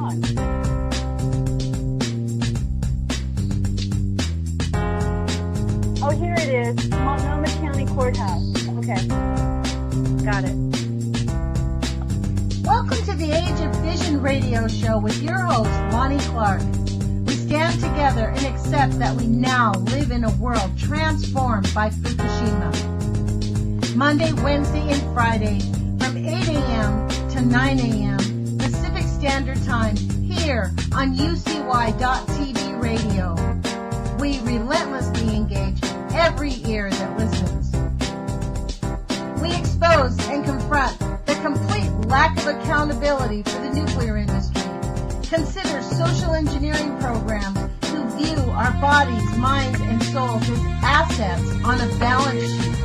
much. Oh, here it is. Multnomah County Courthouse. Okay. Got it. Welcome to the Age of Fission radio show with your host, Lonnie Clark. We stand together and accept that we now live in a world transformed by Fukushima. Monday, Wednesday, and Friday from 8 a.m. to 9 a.m. Pacific Standard Time here on UCY.TV radio. We relentlessly engage every ear that listens. We expose and confront the complete lack of accountability for the nuclear industry. Consider social engineering programs who view our bodies, minds, and souls as assets on a balance sheet.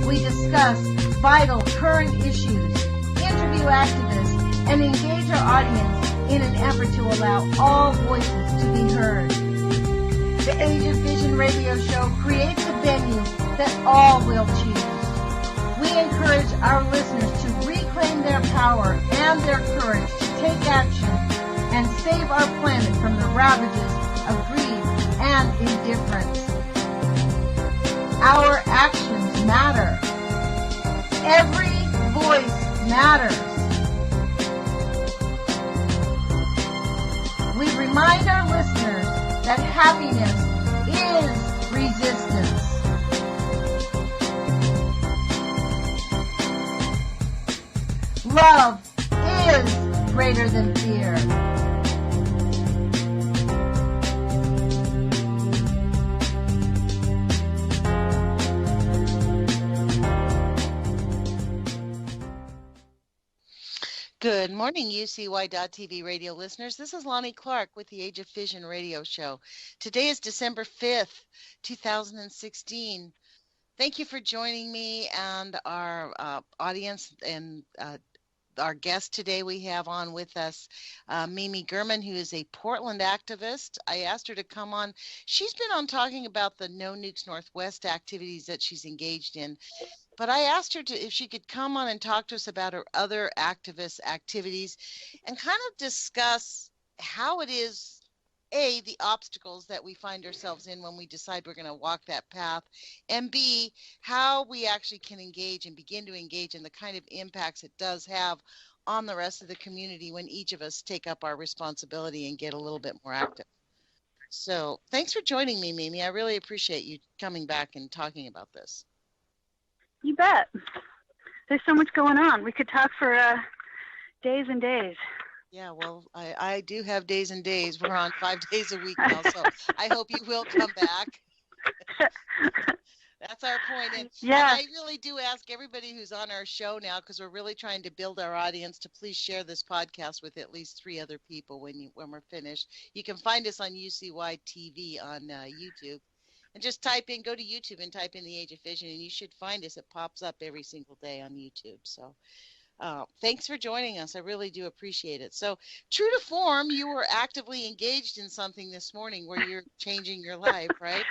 We discuss vital current issues, interview activists, and engage our audience in an effort to allow all voices to be heard. The Age of Fission radio show creates a venue that all will choose. We encourage our listeners to reclaim their power and their courage to take action and save our planet from the ravages of greed and indifference. Our actions matter. Every voice matters. We remind our listeners that happiness is resistance. Love is greater than fear. Good morning, UCY.TV radio listeners. This is Lonnie Clark with the Age of Fission radio show. Today is December 5th, 2016. Thank you for joining me and our audience and our guest today. We have on with us Mimi Gurman, who is a Portland activist. I asked her to come on. She's been on talking about the No Nukes Northwest activities that she's engaged in. But I asked her if she could come on and talk to us about her other activist activities and kind of discuss how it is, A, the obstacles that we find ourselves in when we decide we're going to walk that path, and B, how we actually can engage and begin to engage in the kind of impacts it does have on the rest of the community when each of us take up our responsibility and get a little bit more active. So thanks for joining me, Mimi. I really appreciate you coming back and talking about this. You bet. There's so much going on. We could talk for days and days. Yeah, well, I do have days and days. We're on 5 days a week now, so I hope you will come back. That's our point. And I really do ask everybody who's on our show now, because we're really trying to build our audience, to please share this podcast with at least 3 other people when we're finished. You can find us on UCY TV on YouTube. And just go to YouTube and type in the Age of Fission, and you should find us. It pops up every single day on YouTube. So thanks for joining us. I really do appreciate it. So true to form, you were actively engaged in something this morning where you're changing your life, right?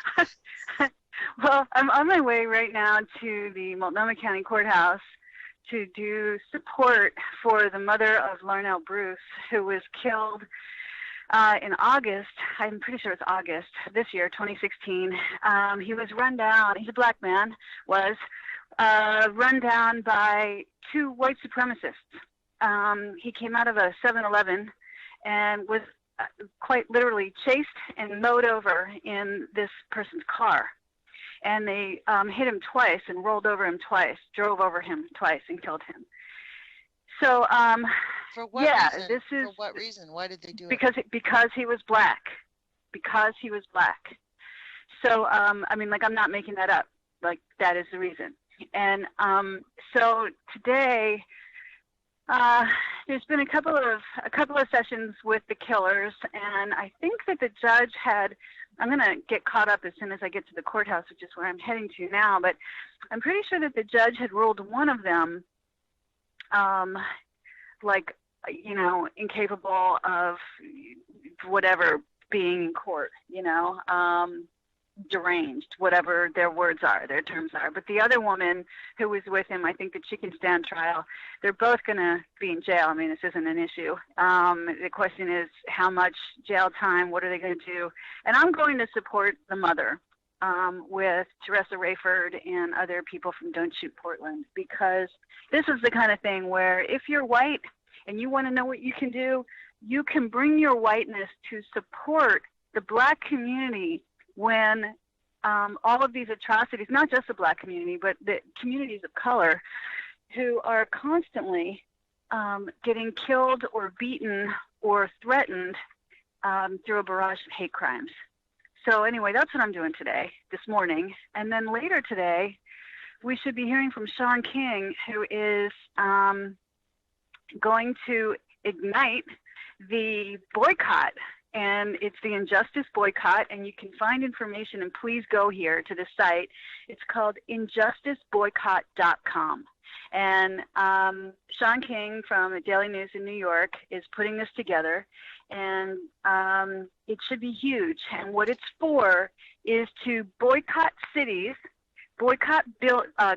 Well, I'm on my way right now to the Multnomah County Courthouse to do support for the mother of Larnell Bruce, who was killed in August. I'm pretty sure it's August this year, 2016. He was run down. He's a black man, was run down by 2 white supremacists. He came out of a 7-Eleven and was quite literally chased and mowed over in this person's car. And they hit him twice and rolled over him twice, drove over him twice and killed him. So, for what reason? This is for what reason? Why did they do it? Because he was black. Because he was black. So, I'm not making that up. Like, that is the reason. And so today, there's been a couple of sessions with the killers, and I think that the judge had. I'm going to get caught up as soon as I get to the courthouse, which is where I'm heading to now. But I'm pretty sure that the judge had ruled one of them incapable of whatever being in court, deranged, whatever their words are, their terms are. But the other woman who was with him, I think the chicken stand trial, they're both going to be in jail. I mean, this isn't an issue. The question is how much jail time, what are they going to do? And I'm going to support the mother with Teresa Rayford and other people from Don't Shoot Portland, because this is the kind of thing where if you're white and you want to know what you can do, you can bring your whiteness to support the black community when all of these atrocities, not just the black community, but the communities of color who are constantly getting killed or beaten or threatened through a barrage of hate crimes. So anyway, that's what I'm doing today, this morning. And then later today, we should be hearing from Sean King, who is going to ignite the boycott. And it's the Injustice Boycott, and you can find information, and please go here to the site. It's called injusticeboycott.com. And Sean King from Daily News in New York is putting this together, and it should be huge. And what it's for is to boycott cities, boycott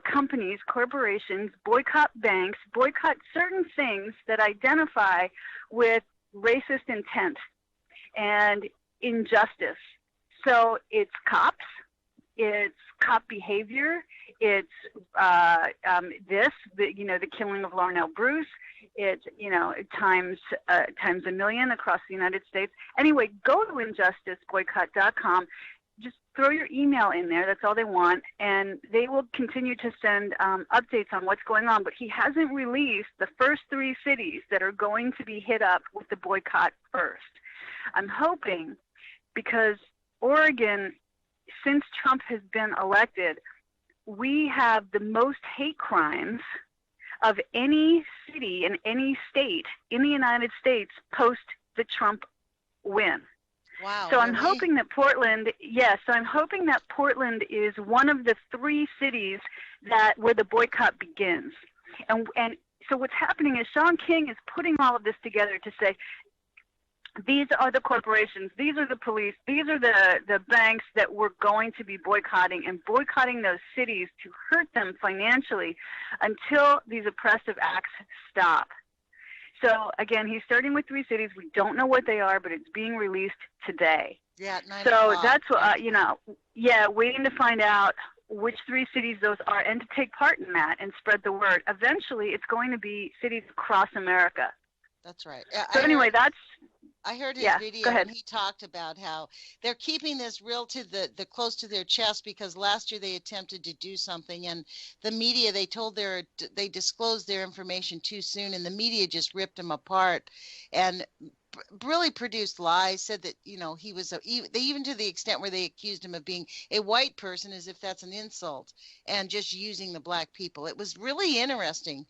companies, corporations, boycott banks, boycott certain things that identify with racist intent and injustice. So it's cops, it's cop behavior, it's the killing of Larnell Bruce, it's times a million across the United States. Anyway, go to injusticeboycott.com. Just throw your email in there. That's all they want, and they will continue to send updates on what's going on. But he hasn't released the first 3 cities that are going to be hit up with the boycott first. I'm hoping, because Oregon, since Trump has been elected, we have the most hate crimes of any city in any state in the United States post the Trump win. Wow. So I'm hoping that Portland, Portland is one of the 3 cities where the boycott begins. And so what's happening is Sean King is putting all of this together to say, these are the corporations, these are the police, these are the banks that we're going to be boycotting, and boycotting those cities to hurt them financially until these oppressive acts stop. So again, he's starting with 3 cities. We don't know what they are, but it's being released today. Yeah, at 9 so o'clock. That's what, waiting to find out which 3 cities those are and to take part in that and spread the word. Eventually, it's going to be cities across America. That's right. I heard his video, and he talked about how they're keeping this real to the close to their chest, because last year they attempted to do something, and the media, they disclosed their information too soon, and the media just ripped them apart and really produced lies, said that, he was even to the extent where they accused him of being a white person, as if that's an insult, and just using the black people. It was really interesting,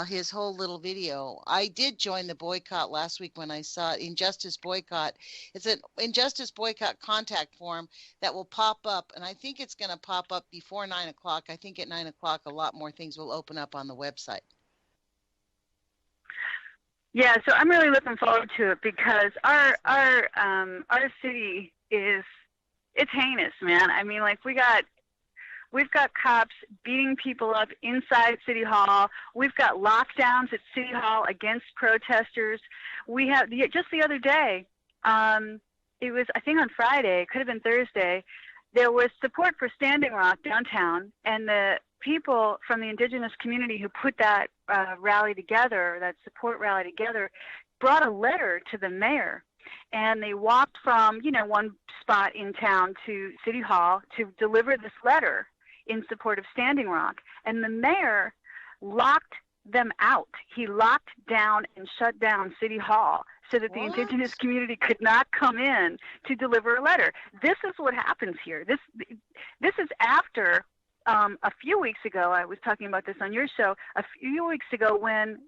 his whole little video. I did join the boycott last week when I saw it, Injustice Boycott. It's an Injustice Boycott contact form that will pop up, and I think it's going to pop up before 9 o'clock. I think at 9 o'clock a lot more things will open up on the website. Yeah, so I'm really looking forward to it, because our city it's heinous, man. I mean, like we've got cops beating people up inside City Hall. We've got lockdowns at City Hall against protesters. We have just the other day, it was, I think on Friday, it could have been Thursday, there was support for Standing Rock downtown, and the people from the indigenous community who put that rally together, that support rally together, brought a letter to the mayor, and they walked from one spot in town to City Hall to deliver this letter in support of Standing Rock, and the mayor locked them out. He locked down and shut down City Hall so that the indigenous community could not come in to deliver a letter. This is what happens here. This is after a few weeks ago, I was talking about this on your show, a few weeks ago when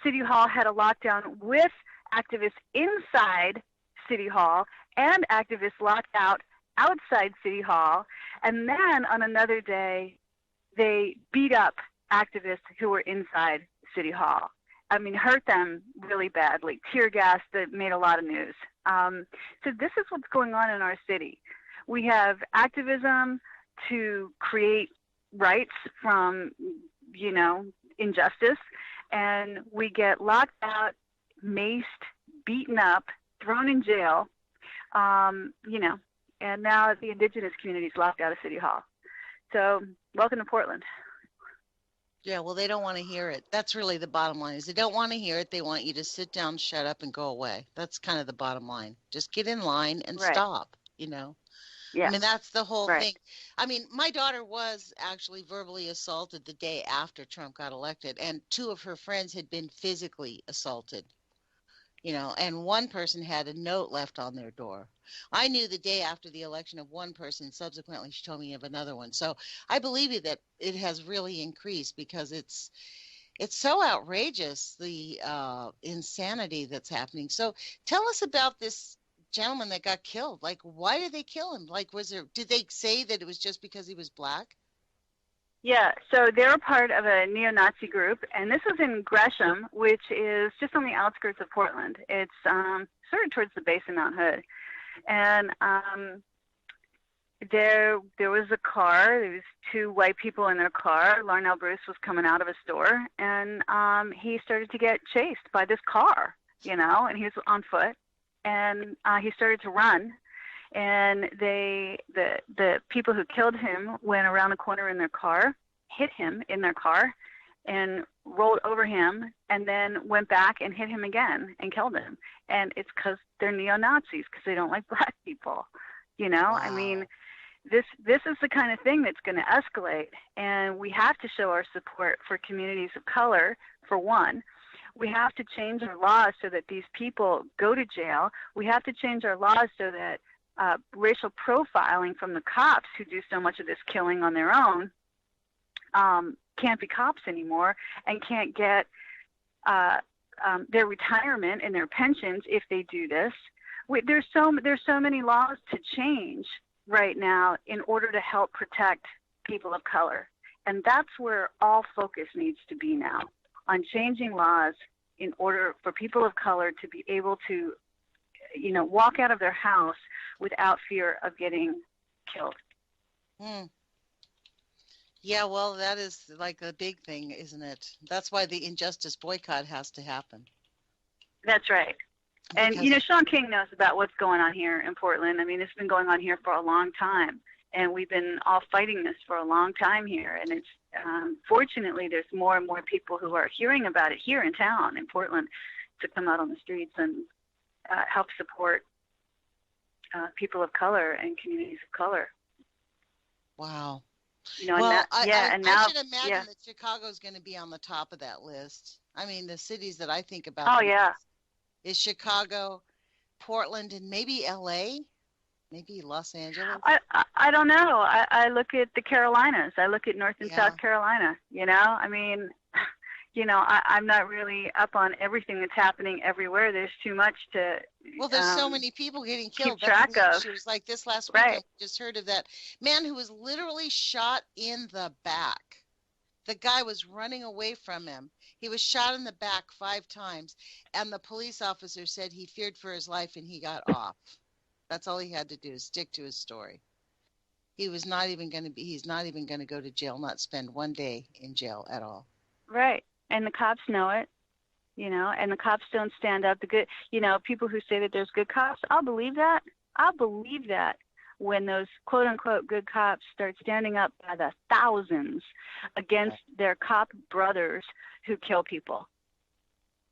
City Hall had a lockdown with activists inside City Hall and activists locked out outside City Hall. And then on another day, they beat up activists who were inside City Hall. I mean, hurt them really badly. Tear gas that made a lot of news. So this is what's going on in our city. We have activism to create rights from, injustice, and we get locked out, maced, beaten up, thrown in jail, and now the indigenous community is locked out of City Hall. So welcome to Portland. Yeah, well, they don't want to hear it. That's really the bottom line, is they don't want to hear it. They want you to sit down, shut up, and go away. That's kind of the bottom line. Just get in line and stop, Yeah. I mean, that's the whole thing. I mean, my daughter was actually verbally assaulted the day after Trump got elected, and 2 of her friends had been physically assaulted, and one person had a note left on their door. I knew the day after the election of one person. Subsequently, she told me of another one. So I believe you that it has really increased because it's so outrageous, the insanity that's happening. So tell us about this gentleman that got killed. Like, why did they kill him? Like, did they say that it was just because he was black? Yeah, so they're part of a neo-Nazi group, and this was in Gresham, which is just on the outskirts of Portland. It's sort of towards the base of Mount Hood. And there was a car. There was 2 white people in their car. Larnell Bruce was coming out of a store, and he started to get chased by this car, and he was on foot. And he started to run, and the people who killed him went around the corner in their car, hit him in their car, and rolled over him, and then went back and hit him again and killed him. And it's because they're neo-Nazis, because they don't like black people. Wow. I mean, this is the kind of thing that's going to escalate, and we have to show our support for communities of color, for one. We have to change our laws so that these people go to jail. We have to change our laws so that racial profiling from the cops who do so much of this killing on their own can't be cops anymore and can't get their retirement and their pensions if they do this. There's so many laws to change right now in order to help protect people of color. And that's where all focus needs to be now, on changing laws in order for people of color to be able to, walk out of their house without fear of getting killed. Yeah, well, that is like a big thing, isn't it? That's why the injustice boycott has to happen. That's right. And, Sean King knows about what's going on here in Portland. I mean, it's been going on here for a long time. And we've been all fighting this for a long time here. And it's fortunately, there's more and more people who are hearing about it here in town, in Portland, to come out on the streets and help support people of color and communities of color. Wow. I should imagine that Chicago's going to be on the top of that list. I mean, the cities that I think about. Oh, yeah. Is Chicago, Portland, and maybe L.A., maybe Los Angeles? I don't know. I look at the Carolinas. I look at North and South Carolina, I mean, I'm not really up on everything that's happening everywhere. There's too much to Well, there's so many people getting killed. Keep track of. She was like this last week. I just heard of that man who was literally shot in the back. The guy was running away from him. He was shot in the back 5 times, and the police officer said he feared for his life and he got off. That's all he had to do, is stick to his story. He's not even going to go to jail, not spend one day in jail at all. Right. And the cops know it, and the cops don't stand up. The good, people who say that there's good cops, I'll believe that. When those quote unquote good cops start standing up by the thousands against their cop brothers who kill people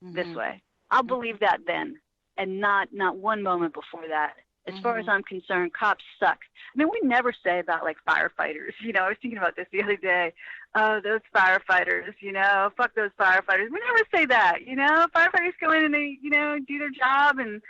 this way. I'll believe that then, and not one moment before that. As far as I'm concerned, cops suck. I mean, we never say about like firefighters. I was thinking about this the other day. Oh, those firefighters, fuck those firefighters. We never say that, Firefighters go in and they, do their job and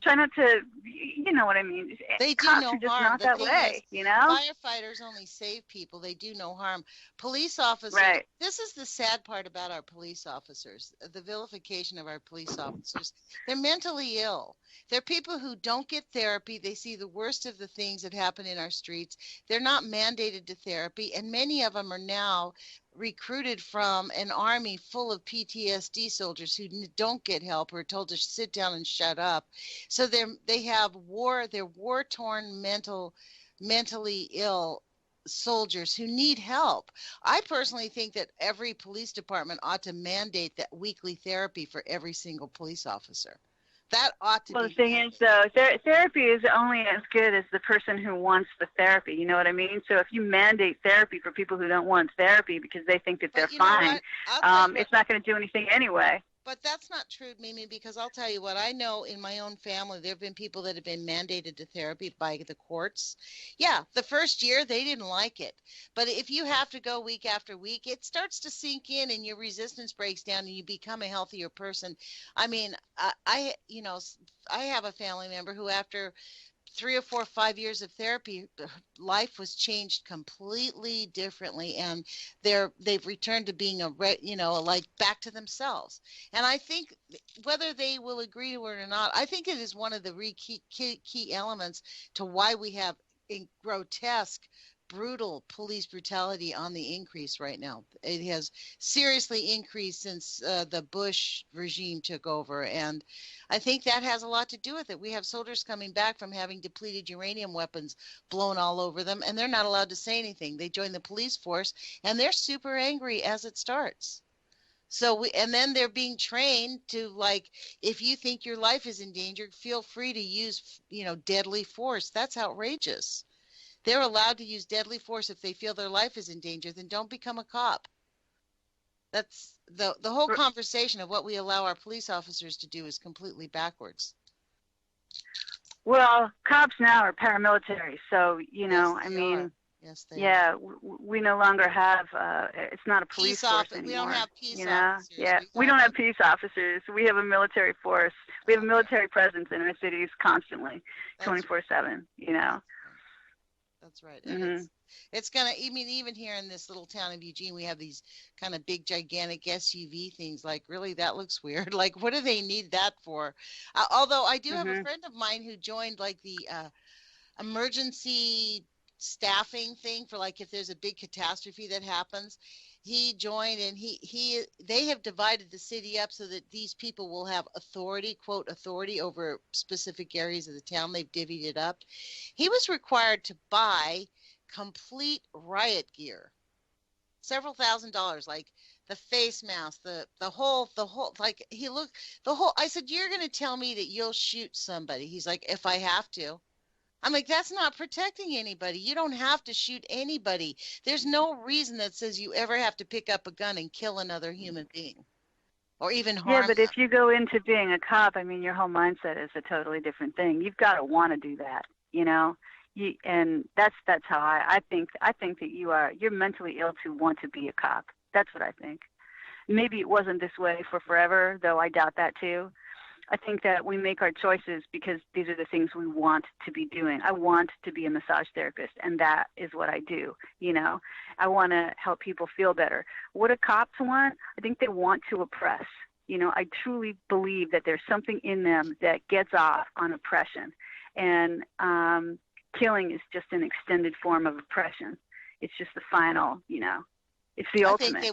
try not to, you know what I mean. They do Cops no are just harm. not that way, Firefighters only save people. They do no harm. Police officers, This is the sad part about our police officers, the vilification of our police officers. They're mentally ill. They're people who don't get therapy. They see the worst of the things that happen in our streets. They're not mandated to therapy, and many of them are now recruited from an army full of PTSD soldiers who don't get help or are told to sit down and shut up. So they're war-torn, mentally ill soldiers who need help. I personally think that every police department ought to mandate that weekly therapy for every single police officer. That ought to be. Well, the thing is, though, therapy is only as good as the person who wants the therapy. You know what I mean? So if you mandate therapy for people who don't want therapy because they think that they're fine, it's not going to do anything anyway. But that's not true, Mimi, because I'll tell you what, I know in my own family, there have been people that have been mandated to therapy by the courts. Yeah, the first year they didn't like it. But if you have to go week after week, it starts to sink in and your resistance breaks down and you become a healthier person. I mean, I have a family member who after 3 or 4 or 5 years of therapy, life was changed completely differently, and they've returned to being like back to themselves. And I think whether they will agree to it or not, I think it is one of the key elements to why we have grotesque, brutal police brutality on the increase right now. It has seriously increased since the Bush regime took over, and I think that has a lot to do with it. We have soldiers coming back from having depleted uranium weapons blown all over them, and they're not allowed to say anything. They join the police force, and they're super angry as it starts. And then they're being trained to, like, if you think your life is in danger, feel free to use, deadly force. That's outrageous. They're allowed to use deadly force if they feel their life is in danger, then don't become a cop. That's the whole conversation of what we allow our police officers to do is completely backwards. Well, cops now are paramilitary, so, Yes, we no longer have, it's not a police force anymore. We don't have peace officers. Yeah, we don't have peace officers. We have a military force. We have a military presence in our cities constantly, 24/7, That's right. And it's going to, even here in this little town of Eugene, we have these kind of big, gigantic SUV things. Like, really, that looks weird. Like, what do they need that for? Although I do have a friend of mine who joined, like, the emergency staffing thing for, like, if there's a big catastrophe that happens. He joined, and they have divided the city up so that these people will have authority, quote, authority over specific areas of the town. They've divvied it up. He was required to buy complete riot gear, several $1,000s, like the face mask, the whole, like I said, you're going to tell me that you'll shoot somebody? He's like, if I have to. I'm like, that's not protecting anybody. You don't have to shoot anybody. There's no reason that says you ever have to pick up a gun and kill another human being or even harm but them. If you go into being a cop, your whole mindset is a totally different thing. You've got to want to do that, and that's how I think that you're mentally ill to want to be a cop. That's what I think. Maybe it wasn't this way for forever, though I doubt that too. I think that we make our choices because these are the things we want to be doing. I want to be a massage therapist, and that is what I do. I want to help people feel better. What do cops want? I think they want to oppress. I truly believe that there's something in them that gets off on oppression, and killing is just an extended form of oppression. It's just the final, it's the ultimate.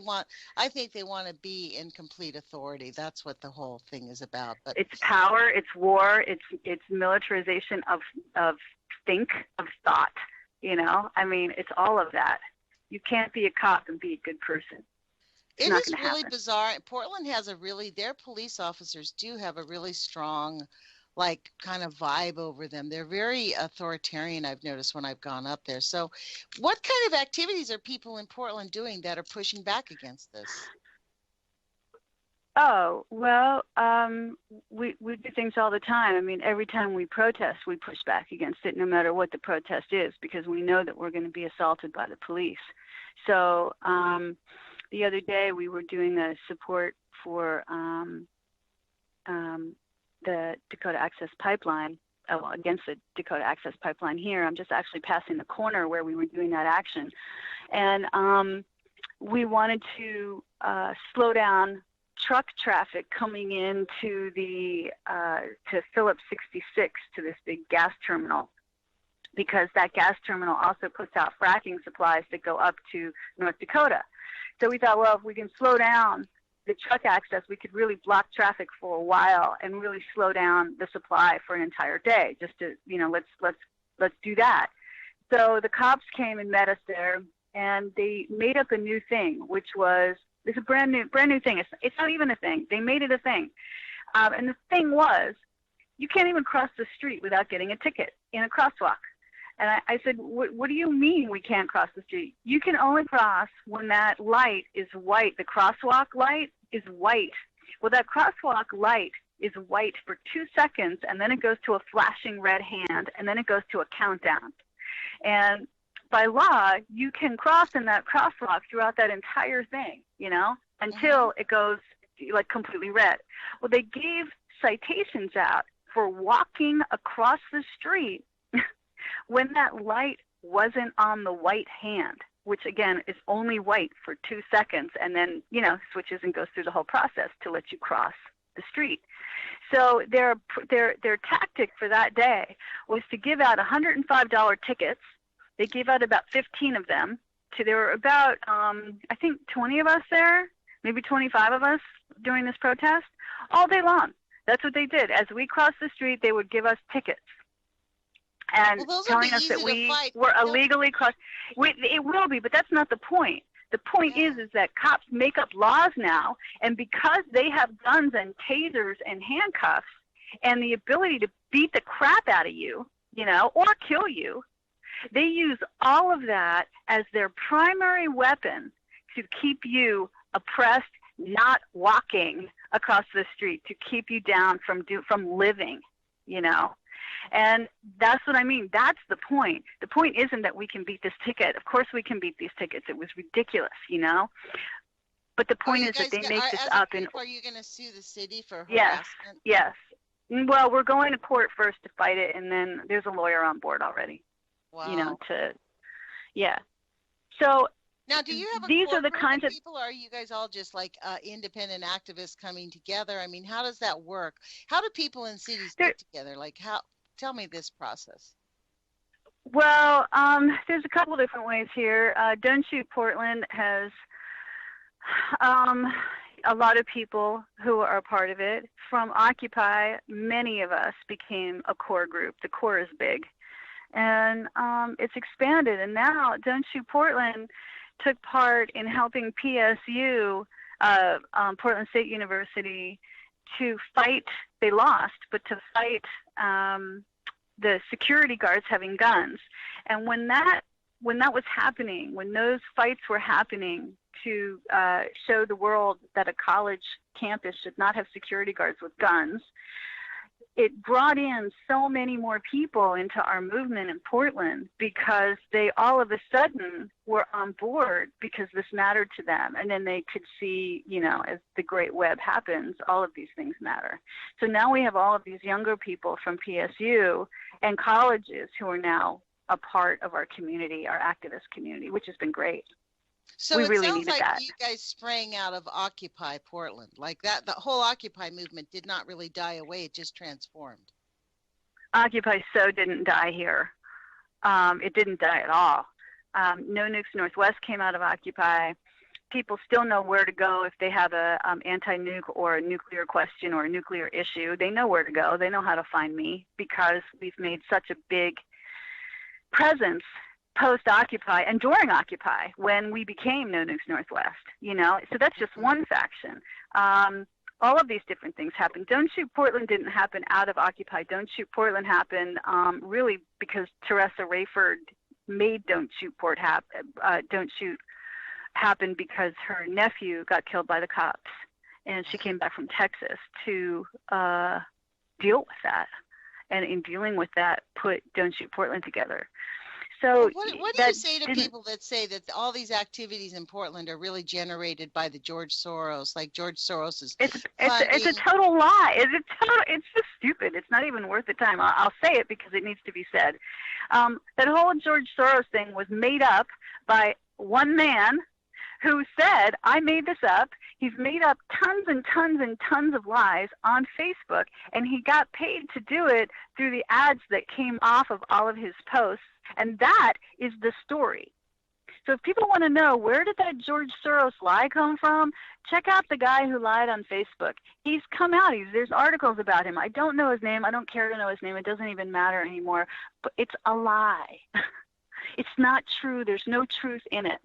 I think they want to be in complete authority. That's what the whole thing is about. But it's power, it's war, it's militarization of thought. It's all of that. You can't be a cop and be a good person. It is really bizarre. Portland has their police officers do have a really strong, like, kind of vibe over them. They're very authoritarian, I've noticed when I've gone up there. So what kind of activities are people in Portland doing that are pushing back against this? Oh, well, we do things all the time. Every time we protest, we push back against it, no matter what the protest is, because we know that we're going to be assaulted by the police. So the other day we were doing a support for the Dakota Access Pipeline, against the Dakota Access Pipeline here. I'm just actually passing the corner where we were doing that action. And we wanted to slow down truck traffic coming into to Phillips 66, to this big gas terminal, because that gas terminal also puts out fracking supplies that go up to North Dakota. So we thought, well, if we can slow down the truck access, we could really block traffic for a while and really slow down the supply for an entire day. Just to, let's do that. So the cops came and met us there, and they made up a new thing, which was, it's a brand new thing. It's not even a thing. They made it a thing. And the thing was, you can't even cross the street without getting a ticket in a crosswalk. And I said, what do you mean we can't cross the street? You can only cross when that light is white. The crosswalk light is white. Well, that crosswalk light is white for 2 seconds, and then it goes to a flashing red hand, and then it goes to a countdown. And by law, you can cross in that crosswalk throughout that entire thing, until it goes like completely red. Well, they gave citations out for walking across the street when that light wasn't on the white hand, which again is only white for 2 seconds, and then switches and goes through the whole process to let you cross the street. So their tactic for that day was to give out $105 tickets. They gave out about 15 of them. There were about I think 20 of us there, maybe 25 of us during this protest, all day long. That's what they did. As we crossed the street, they would give us tickets and telling us that we were illegally crossed. It will be, but that's not the point. The point is that cops make up laws now, and because they have guns and tasers and handcuffs and the ability to beat the crap out of you, or kill you, they use all of that as their primary weapon to keep you oppressed, not walking across the street, to keep you down from living, And that's what I mean. That's the point. The point isn't that we can beat this ticket. Of course we can beat these tickets. It was ridiculous, But the point is that they make this up. Are you going to sue the city for harassment? Yes. Well, we're going to court first to fight it, and then there's a lawyer on board already. Wow. So now, do you have these are the kinds of people, or are you guys all just like independent activists coming together? I mean, how does that work? How do people in cities get together? Like, how? Tell me this process. Well, there's a couple different ways here. Don't Shoot Portland has a lot of people who are a part of it. From Occupy, many of us became a core group. The core is big. And it's expanded. And now Don't Shoot Portland took part in helping PSU, Portland State University, to fight. They lost, but to fight the security guards having guns. And when that was happening, when those fights were happening to show the world that a college campus should not have security guards with guns, it brought in so many more people into our movement in Portland because they all of a sudden were on board because this mattered to them. And then they could see, as the great web happens, all of these things matter. So now we have all of these younger people from PSU and colleges who are now a part of our community, our activist community, which has been great. So we it really sounds needed like that. you guys sprang out of Occupy Portland. Like that, the whole Occupy movement did not really die away. It just transformed. Occupy so didn't die here. It didn't die at all. No Nukes Northwest came out of Occupy. People still know where to go if they have a anti-nuke or a nuclear question or a nuclear issue. They know where to go. They know how to find me because we've made such a big presence post-Occupy and during Occupy when we became No Nukes Northwest, So that's just one faction. All of these different things happened. Don't Shoot Portland didn't happen out of Occupy. Don't Shoot Portland happened really because Teresa Rayford made Don't Shoot happen because her nephew got killed by the cops, and she came back from Texas to deal with that. And in dealing with that, put Don't Shoot Portland together. So what do you say to people that say that all these activities in Portland are really generated by the George Soros, like George Soros is It's a total lie. It's just stupid. It's not even worth the time. I'll say it because it needs to be said. That whole George Soros thing was made up by one man who said, I made this up. He's made up tons and tons and tons of lies on Facebook, and he got paid to do it through the ads that came off of all of his posts. And that is the story. So if people want to know, where did that George Soros lie come from, check out the guy who lied on Facebook. He's come out. There's articles about him. I don't know his name. I don't care to know his name. It doesn't even matter anymore. But it's a lie. It's not true. There's no truth in it.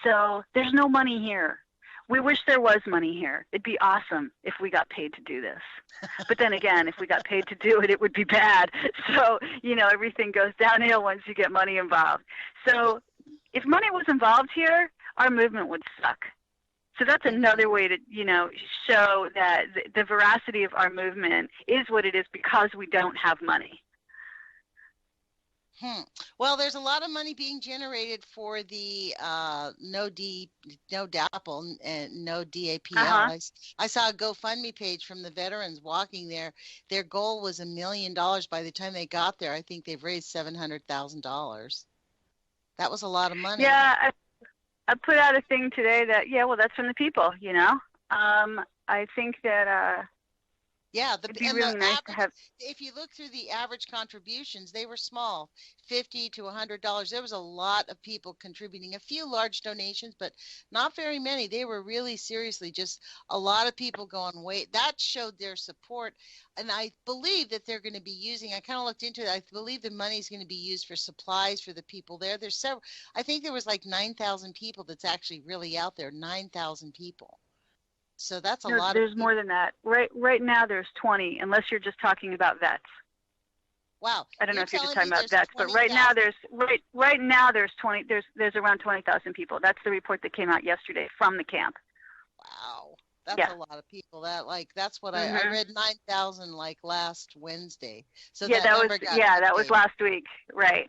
So there's no money here. We wish there was money here. It'd be awesome if we got paid to do this. But then again, if we got paid to do it, it would be bad. So, everything goes downhill once you get money involved. So if money was involved here, our movement would suck. So that's another way to, show that the veracity of our movement is what it is because we don't have money. Well, there's a lot of money being generated for the no DAPL and no DAPL. Uh-huh. I saw a GoFundMe page from the veterans walking there. Their goal was $1 million. By the time they got there, I think they've raised $700,000. That was a lot of money. Yeah, I put out a thing today that, that's from the people, I think that it'd be really nice to have. If you look through the average contributions, they were small, $50 to $100. There was a lot of people contributing, a few large donations, but not very many. They were really seriously just a lot of people going, wait, that showed their support. And I believe that they're going to be using, I kind of looked into it, I believe the money is going to be used for supplies for the people there. There's several, I think there was like 9,000 people that's actually really out there, 9,000 people. So that's a lot. There's more than that. Right now there's 20, unless you're just talking about vets. Wow. I don't know if you're just talking about vets, but right now there's 20. There's around 20,000 people. That's the report that came out yesterday from the camp. Wow, that's a lot of people. That's what I read 9,000 like last Wednesday. So that was last week. Right.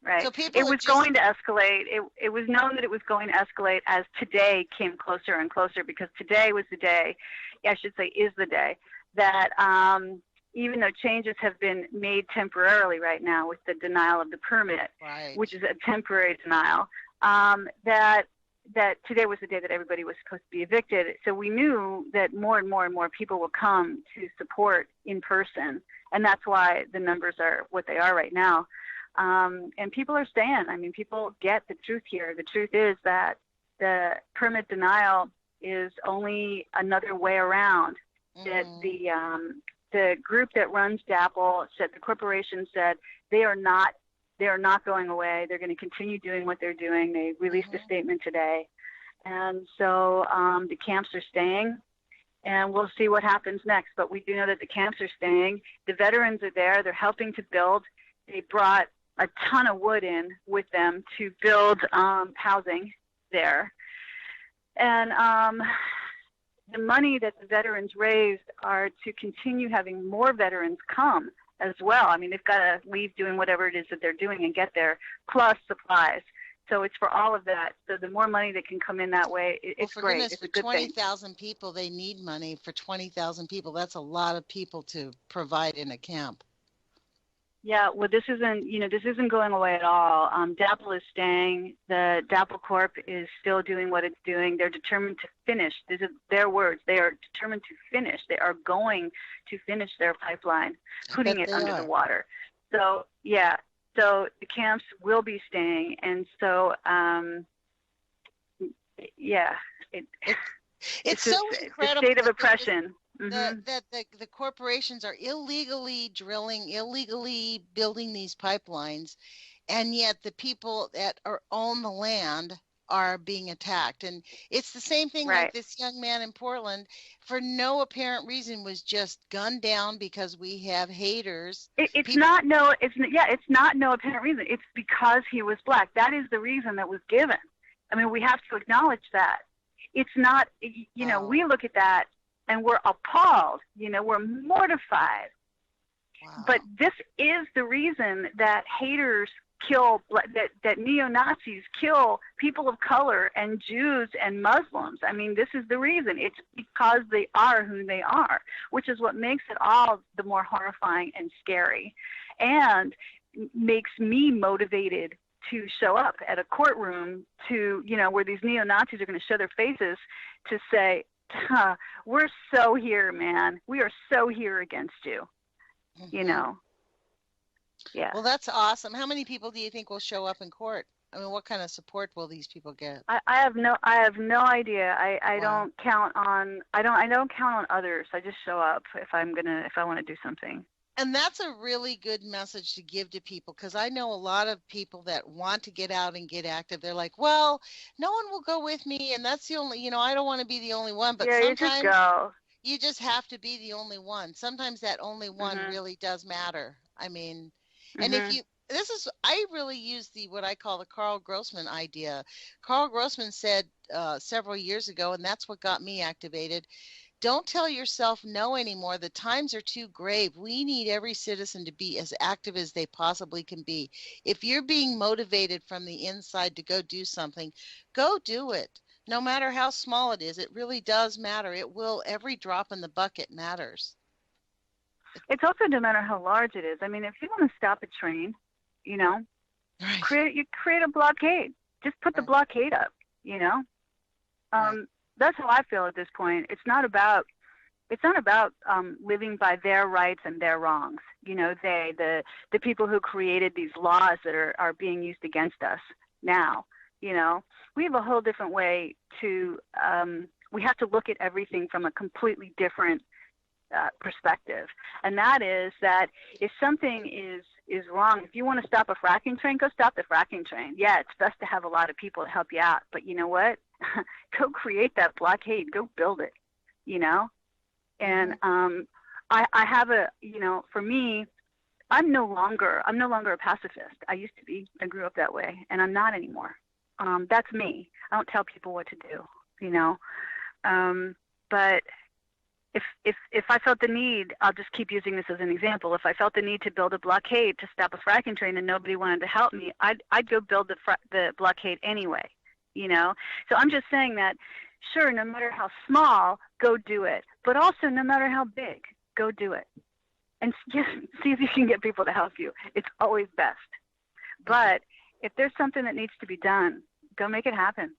Right. So it was going to escalate. It was known that it was going to escalate as today came closer and closer, because today was the day, I should say is the day, that even though changes have been made temporarily right now with the denial of the permit, which is a temporary denial, that today was the day that everybody was supposed to be evicted. So we knew that more and more and more people will come to support in person, and that's why the numbers are what they are right now. And people are staying. I mean, people get the truth here. The truth is that the permit denial is only another way around. That the group that runs DAPL said, the corporation said, they are not going away. They're going to continue doing what they're doing. They released a statement today. And so the camps are staying, and we'll see what happens next. But we do know that the camps are staying. The veterans are there. They're helping to build. They brought a ton of wood in with them to build housing there. And the money that the veterans raised are to continue having more veterans come as well. I mean, they've got to leave doing whatever it is that they're doing and get there, plus supplies. So it's for all of that. So the more money that can come in that way, it's great. Goodness, it's a good thing. For 20,000 people, they need money. For 20,000 people, that's a lot of people to provide in a camp. Yeah, well, this isn't going away at all. DAPL is staying. The DAPL Corp is still doing what it's doing. They're determined to finish. These are their words. They are determined to finish. They are going to finish their pipeline, putting it under the water. So, so the camps will be staying. And so, it's so incredible. The state of oppression. That the corporations are illegally drilling, illegally building these pipelines, and yet the people that own the land are being attacked. And it's the same thing like this young man in Portland, for no apparent reason, was just gunned down because we have haters. It's not no apparent reason. It's because he was black. That is the reason that was given. I mean, we have to acknowledge that. It's not, we look at that and we're appalled, we're mortified. Wow. But this is the reason that haters kill, that neo-Nazis kill people of color and Jews and Muslims. I mean, this is the reason. It's because they are who they are, which is what makes it all the more horrifying and scary, and makes me motivated to show up at a courtroom to, where these neo-Nazis are going to show their faces to say, we're so here, man. We are so here against you, Yeah. Well, that's awesome. How many people do you think will show up in court? I mean, what kind of support will these people get? I have no idea. I Wow. don't count on I don't count on others. I just show up if I want to do something. And that's a really good message to give to people, because I know a lot of people that want to get out and get active. They're like, well, no one will go with me, and that's the only, I don't want to be the only one. But Yeah, you just sometimes go. you just have to be the only one. Sometimes that only one Mhm. really does matter. I mean, and if Mhm. you, I really use what I call the Carl Grossman idea. Carl Grossman said several years ago, and that's what got me activated. Don't tell yourself no anymore. The times are too grave. We need every citizen to be as active as they possibly can be. If you're being motivated from the inside to go do something, go do it. No matter how small it is, it really does matter. Every drop in the bucket matters. It's also no matter how large it is. I mean, if you want to stop a train, Right. create a blockade. Just put the Right. blockade up, Right. That's how I feel at this point. It's not about living by their rights and their wrongs. The people who created these laws that are being used against us now. We have a whole different way to. We have to look at everything from a completely different perspective, and that is that if something is wrong, if you want to stop a fracking train, go stop the fracking train. Yeah, it's best to have a lot of people to help you out, but you know what? Go create that blockade. Go build it. And I have for me, I'm no longer a pacifist. I used to be. I grew up that way, and I'm not anymore. That's me. I don't tell people what to do. But if I felt the need, I'll just keep using this as an example. If I felt the need to build a blockade to stop a fracking train and nobody wanted to help me, I'd go build the blockade anyway. So I'm just saying that, sure, no matter how small, go do it. But also, no matter how big, go do it. And just see if you can get people to help you. It's always best. But if there's something that needs to be done, go make it happen.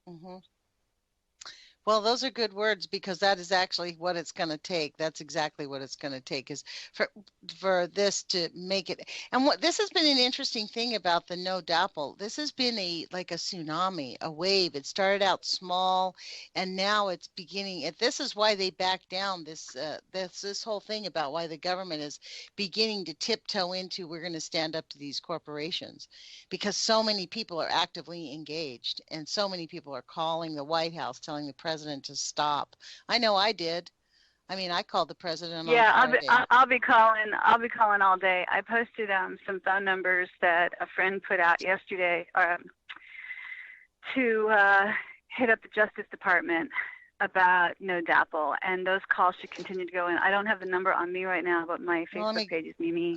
Mm-hmm. Well, those are good words, because that is actually what it's going to take. That's exactly what it's going to take, is for this to make it. And this has been an interesting thing about the no DAPL. This has been like a tsunami, a wave. It started out small, and now it's beginning. This is why they backed down. This whole thing about why the government is beginning to tiptoe into, we're going to stand up to these corporations, because so many people are actively engaged, and so many people are calling the White House, telling the president to stop. I know I did. I mean, I called the president on Friday. I'll be calling all day. I posted some phone numbers that a friend put out yesterday to hit up the Justice Department about no DAPL, and those calls should continue to go in. I don't have the number on me right now, but my Facebook page is Mimi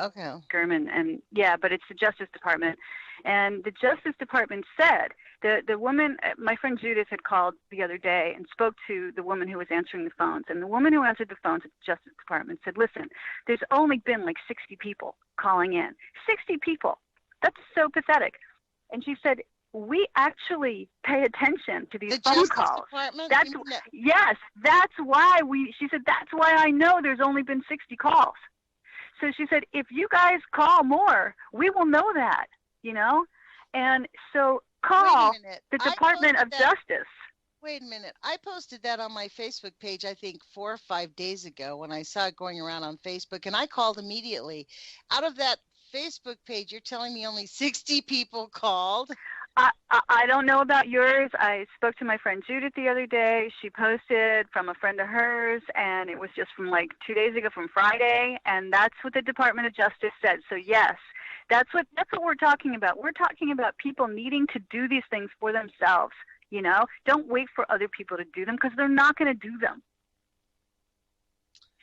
Gurman, and but it's the Justice Department. And the Justice Department said, the woman, my friend Judith had called the other day and spoke to the woman who was answering the phones. And the woman who answered the phones at the Justice Department said, listen, there's only been like 60 people calling in. 60 people. That's so pathetic. And she said, we actually pay attention to these phone calls. Yes, that's why she said, that's why I know there's only been 60 calls. So she said, if you guys call more, we will know that, And so call the Department of Justice. Wait a minute. I posted that on my Facebook page, I think 4 or 5 days ago, when I saw it going around on Facebook, and I called immediately. Out of that Facebook page, you're telling me only 60 people called? I don't know about yours. I spoke to my friend Judith the other day. She posted from a friend of hers, and it was just from like 2 days ago, from Friday, and that's what the Department of Justice said. So yes, that's what we're talking about. We're talking about people needing to do these things for themselves. Don't wait for other people to do them, because they're not going to do them.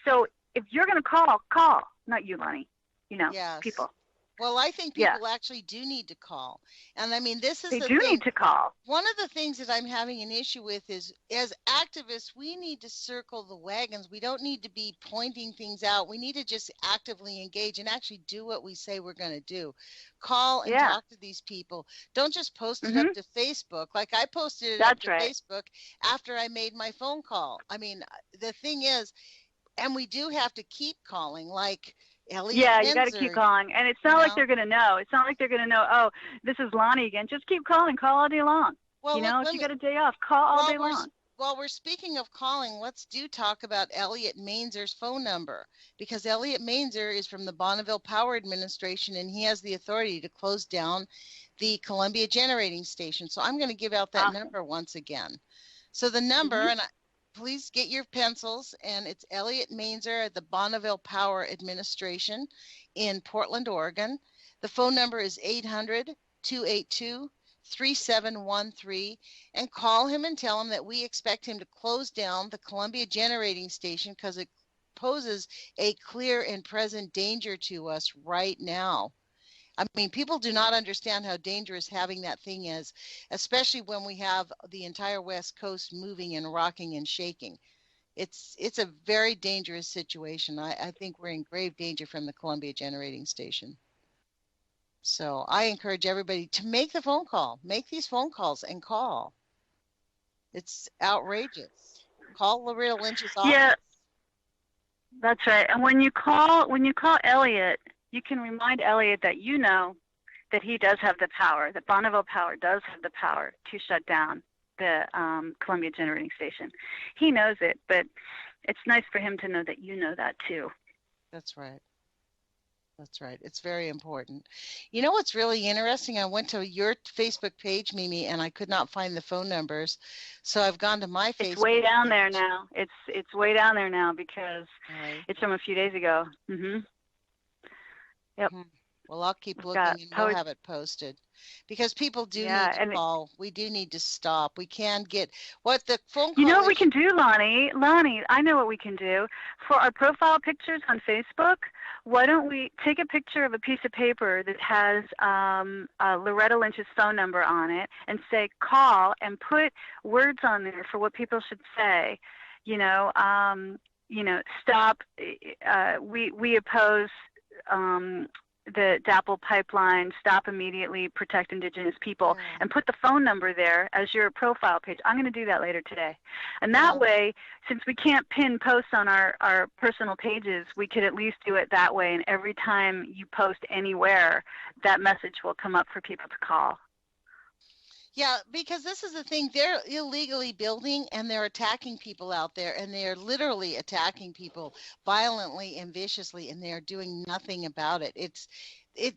So if you're going to call, not you, Lonnie. Yes. People. Well, I think people actually do need to call. And I mean, this is the thing. They do need to call. One of the things that I'm having an issue with is, as activists, we need to circle the wagons. We don't need to be pointing things out. We need to just actively engage and actually do what we say we're going to do. Call and talk to these people. Don't just post it up to Facebook. Like I posted it up to Facebook after I made my phone call. I mean, the thing is, and we do have to keep calling, like, Elliott Yeah, you got to keep Mainzer, calling. And it's not like they're going to know. It's not like they're going to know, oh, this is Lonnie again. Just keep calling. Call all day long. Well, If you got a day off, call all day long. While we're speaking of calling, let's talk about Elliott Mainzer's phone number, because Elliott Mainzer is from the Bonneville Power Administration, and he has the authority to close down the Columbia Generating Station. So I'm going to give out that number once again. So the number, and please get your pencils, and it's Elliott Mainzer at the Bonneville Power Administration in Portland, Oregon. The phone number is 800-282-3713, and call him and tell him that we expect him to close down the Columbia Generating Station because it poses a clear and present danger to us right now. I mean, people do not understand how dangerous having that thing is, especially when we have the entire West Coast moving and rocking and shaking. It's a very dangerous situation. I think we're in grave danger from the Columbia Generating Station. So I encourage everybody to make the phone call. Make these phone calls and call. It's outrageous. Call Loretta Lynch's office. Yeah, that's right. And when you call Elliott, you can remind Elliott that you know that he does have the power, that Bonneville Power does have the power to shut down the Columbia Generating Station. He knows it, but it's nice for him to know that you know that too. That's right. That's right. It's very important. You know what's really interesting? I went to your Facebook page, Mimi, and I could not find the phone numbers. So I've gone to my Facebook. It's way down there now. It's way down there now because it's from a few days ago. Yep. Well, I'll keep looking and we'll have it posted. Because people do need to call. We do need to stop. We can get what the phone call. You know what we can do, Lonnie? Lonnie, I know what we can do. For our profile pictures on Facebook, why don't we take a picture of a piece of paper that has Loretta Lynch's phone number on it and say call and put words on there for what people should say. Stop. We oppose the DAPL pipeline, stop immediately, protect Indigenous people, and put the phone number there as your profile page. I'm going to do that later today. And that way, since we can't pin posts on our personal pages, we could at least do it that way. And every time you post anywhere, that message will come up for people to call. Yeah, because this is the thing. They're illegally building and they're attacking people out there, and they are literally attacking people violently and viciously, and they are doing nothing about it.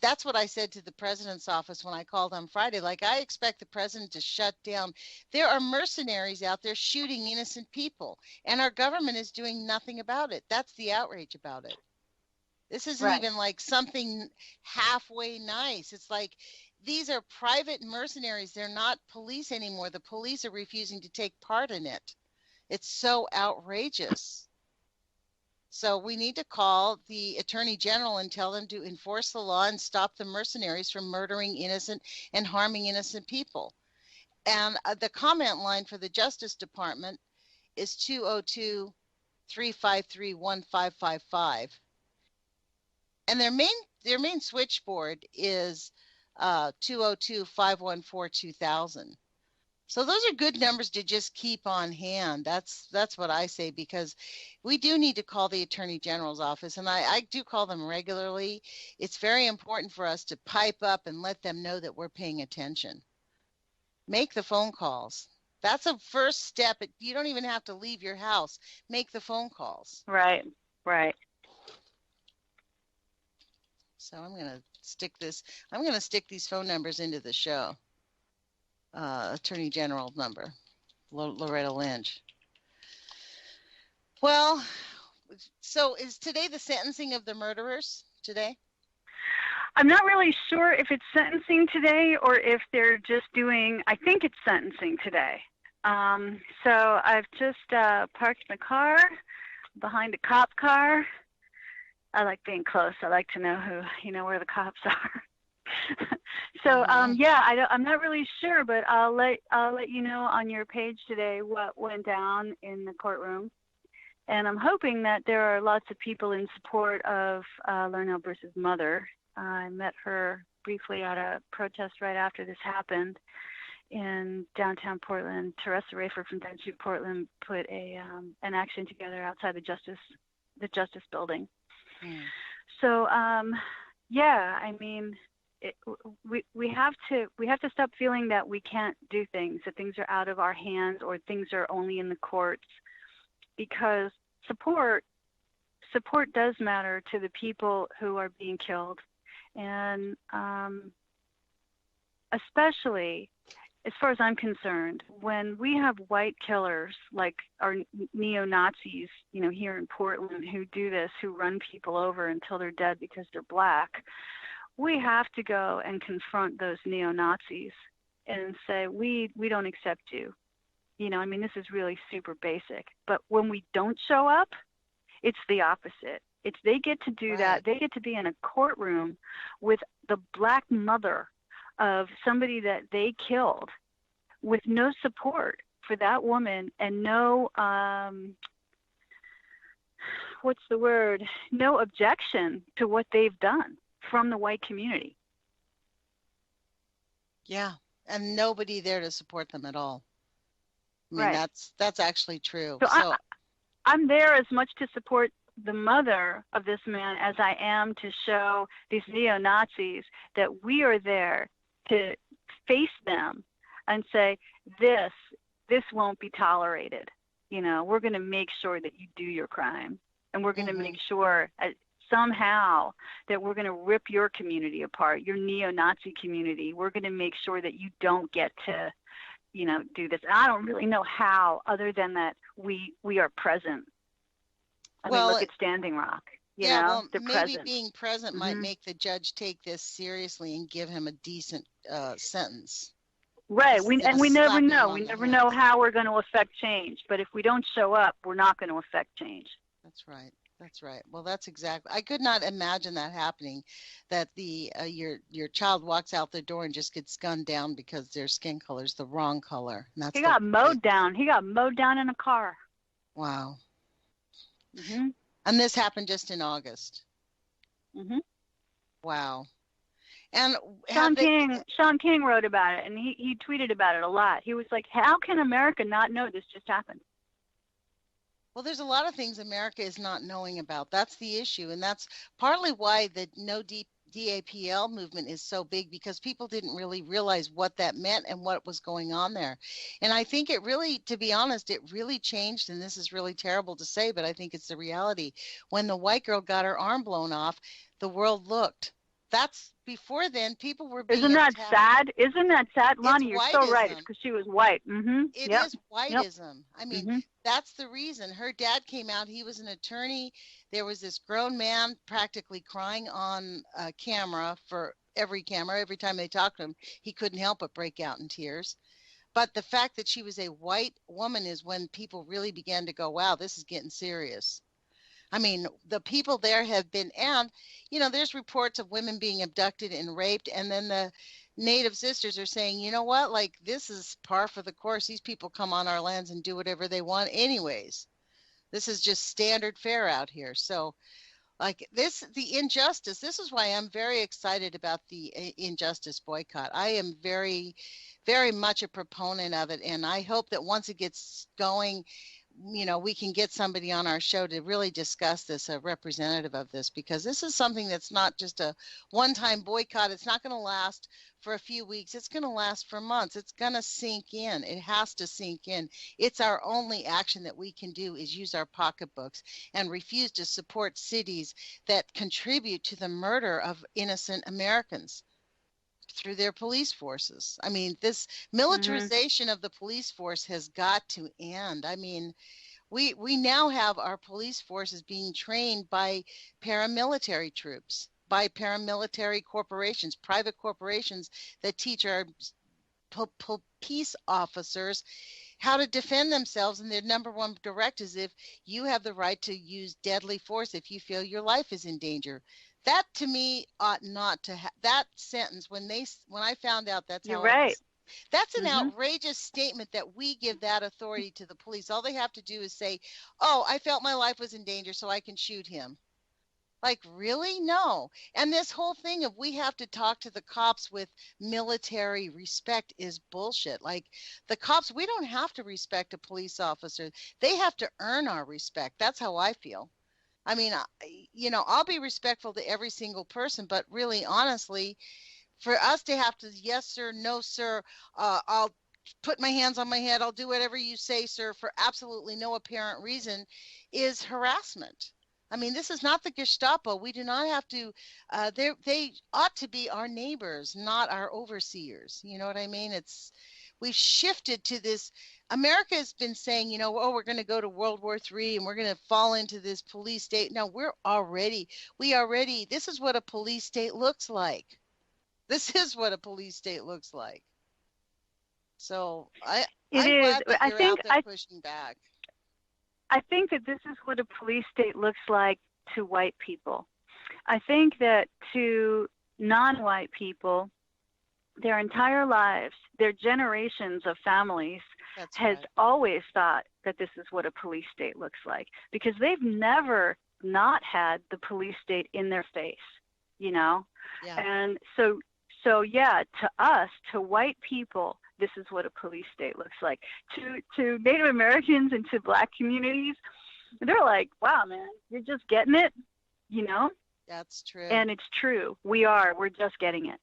That's what I said to the president's office when I called on Friday. Like, I expect the president to shut down. There are mercenaries out there shooting innocent people, and our government is doing nothing about it. That's the outrage about it. This isn't even like something halfway nice. It's like, these are private mercenaries. They're not police anymore. The police are refusing to take part in it. It's so outrageous. So we need to call the Attorney General and tell them to enforce the law and stop the mercenaries from murdering innocent and harming innocent people. And the comment line for the Justice Department is 202-353-1555. And their main switchboard is 202-514-2000. So those are good numbers to just keep on hand. That's what I say, because we do need to call the Attorney General's office, and I do call them regularly. It's very important for us to pipe up and let them know that we're paying attention. Make the phone calls. That's a first step. You don't even have to leave your house. Make the phone calls. Right. So I'm going to stick these phone numbers into the show. Attorney General number, Loretta Lynch. Well, so is today the sentencing of the murderers today? I'm not really sure if it's sentencing today or if they're just I think it's sentencing today. So I've just parked my car behind a cop car. I like being close. I like to know where the cops are. So I'm not really sure, but I'll let you know on your page today what went down in the courtroom, and I'm hoping that there are lots of people in support of Loretta Bruce's mother. I met her briefly at a protest right after this happened in downtown Portland. Teresa Rayford from Density Portland put an action together outside the Justice Building. So, yeah, I mean, we have to stop feeling that we can't do things, that things are out of our hands or things are only in the courts, because support does matter to the people who are being killed, and especially as far as I'm concerned, when we have white killers like our neo-Nazis, here in Portland, who do this, who run people over until they're dead because they're black, we have to go and confront those neo-Nazis and say, we don't accept you. I mean, this is really super basic. But when we don't show up, it's the opposite. It's they get to do that. They get to be in a courtroom with the black mother of somebody that they killed with no support for that woman and no, no objection to what they've done from the white community. Yeah, and nobody there to support them at all. I mean, that's actually true. So I'm there as much to support the mother of this man as I am to show these neo-Nazis that we are there to face them and say, this won't be tolerated. We're going to make sure that you do your crime, and we're going to make sure somehow that we're going to rip your community apart, your neo-Nazi community. We're going to make sure that you don't get to do this. And I don't really know how, other than that we are present. I mean, look at Standing Rock. Well, they're maybe present. Being present might make the judge take this seriously and give him a decent sentence. Right. We never know. We never know how we're going to affect change. But if we don't show up, we're not going to affect change. That's right. That's right. Well, that's exactly. I could not imagine that happening, that your child walks out the door and just gets gunned down because their skin color is the wrong color. And that's he got mowed down. He got mowed down in a car. Wow. Mm-hmm. And this happened just in August. Mm-hmm. Wow. And Sean King wrote about it, and he tweeted about it a lot. He was like, how can America not know this just happened? Well, there's a lot of things America is not knowing about. That's the issue. And that's partly why the No DAPL movement is so big, because people didn't really realize what that meant and what was going on there. And I think it really, to be honest, it really changed. And this is really terrible to say, but I think it's the reality. When the white girl got her arm blown off, the world looked. That's before then, people were being attacked. sad? Isn't that sad? Lonnie, you're so right. It's whiteism. because she was white. Mm-hmm. It is whiteism. Yep. I mean, that's the reason. Her dad came out. He was an attorney. There was this grown man practically crying on camera for every camera. Every time they talked to him, he couldn't help but break out in tears. But the fact that she was a white woman is when people really began to go, wow, this is getting serious. I mean, the people there have been, and, there's reports of women being abducted and raped, and then the Native sisters are saying, you know what, like, this is par for the course. These people come on our lands and do whatever they want anyways. This is just standard fare out here. So, like, the injustice, this is why I'm very excited about the injustice boycott. I am very, very much a proponent of it, and I hope that once it gets going, we can get somebody on our show to really discuss this, a representative of this, because this is something that's not just a one-time boycott. It's not going to last for a few weeks. It's going to last for months. It's going to sink in. It has to sink in. It's our only action that we can do is use our pocketbooks and refuse to support cities that contribute to the murder of innocent Americans through their police forces. I mean, this militarization of the police force has got to end. I mean, we now have our police forces being trained by paramilitary troops, by paramilitary corporations, private corporations that teach our peace officers how to defend themselves. And their number one directive is, if you have the right to use deadly force if you feel your life is in danger. That, to me, ought not to have that sentence. When I found out that's how. You're right. That's an outrageous statement that we give that authority to the police. All they have to do is say, oh, I felt my life was in danger, so I can shoot him. Like, really? No. And this whole thing of we have to talk to the cops with military respect is bullshit. Like, the cops, we don't have to respect a police officer. They have to earn our respect. That's how I feel. I mean, I'll be respectful to every single person, but really, honestly, for us to have to, yes, sir, no, sir, I'll put my hands on my head, I'll do whatever you say, sir, for absolutely no apparent reason, is harassment. I mean, this is not the Gestapo. We do not have to, they ought to be our neighbors, not our overseers. You know what I mean? We've shifted to this. America has been saying, we're going to go to World War III and we're going to fall into this police state. No, this is what a police state looks like. This is what a police state looks like. So I'm glad that you're out there pushing back. I think that this is what a police state looks like to white people. I think that to non-white people, their entire lives, their generations of families has always thought that this is what a police state looks like, because they've never not had the police state in their face, Yeah. And so yeah, to us, to white people, this is what a police state looks like. To Native Americans and to Black communities, they're like, wow, man, you're just getting it, That's true. And it's true. We're just getting it.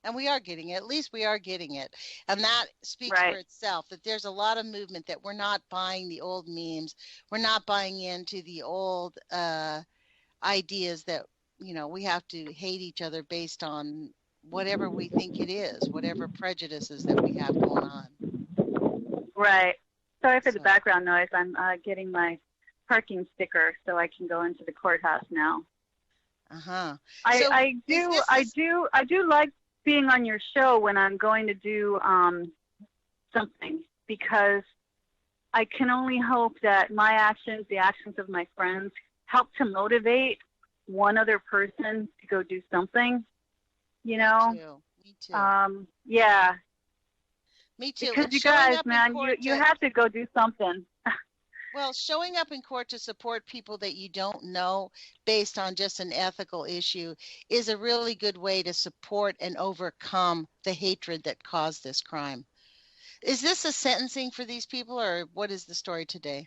And we are getting it. At least we are getting it. And that speaks for itself, that there's a lot of movement, that we're not buying the old memes. We're not buying into the old ideas that, we have to hate each other based on whatever we think it is, whatever prejudices that we have going on. Right. Sorry for the background noise. I'm getting my parking sticker so I can go into the courthouse now. Uh-huh. I do like being on your show when I'm going to do something, because I can only hope that my actions, the actions of my friends, help to motivate one other person to go do something. Me too. Yeah. Me too. Because you guys, man, you have to go do something. Well, showing up in court to support people that you don't know based on just an ethical issue is a really good way to support and overcome the hatred that caused this crime. Is this a sentencing for these people, or what is the story today?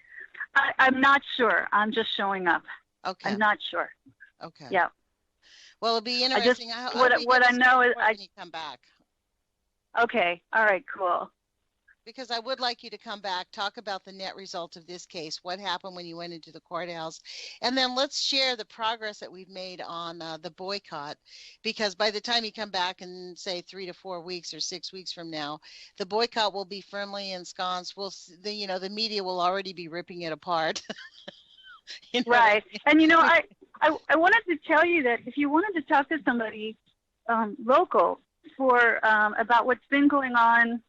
I'm not sure. I'm just showing up. Okay. I'm not sure. Okay. Yeah. Well, it'll be interesting. What I know is when you come back. Okay. All right. Cool. Because I would like you to come back, talk about the net result of this case, what happened when you went into the courthouse, and then let's share the progress that we've made on the boycott, because by the time you come back in, say, 3 to 4 weeks or 6 weeks from now, the boycott will be firmly ensconced. The media will already be ripping it apart. Right. And, I wanted to tell you that if you wanted to talk to somebody local about what's been going on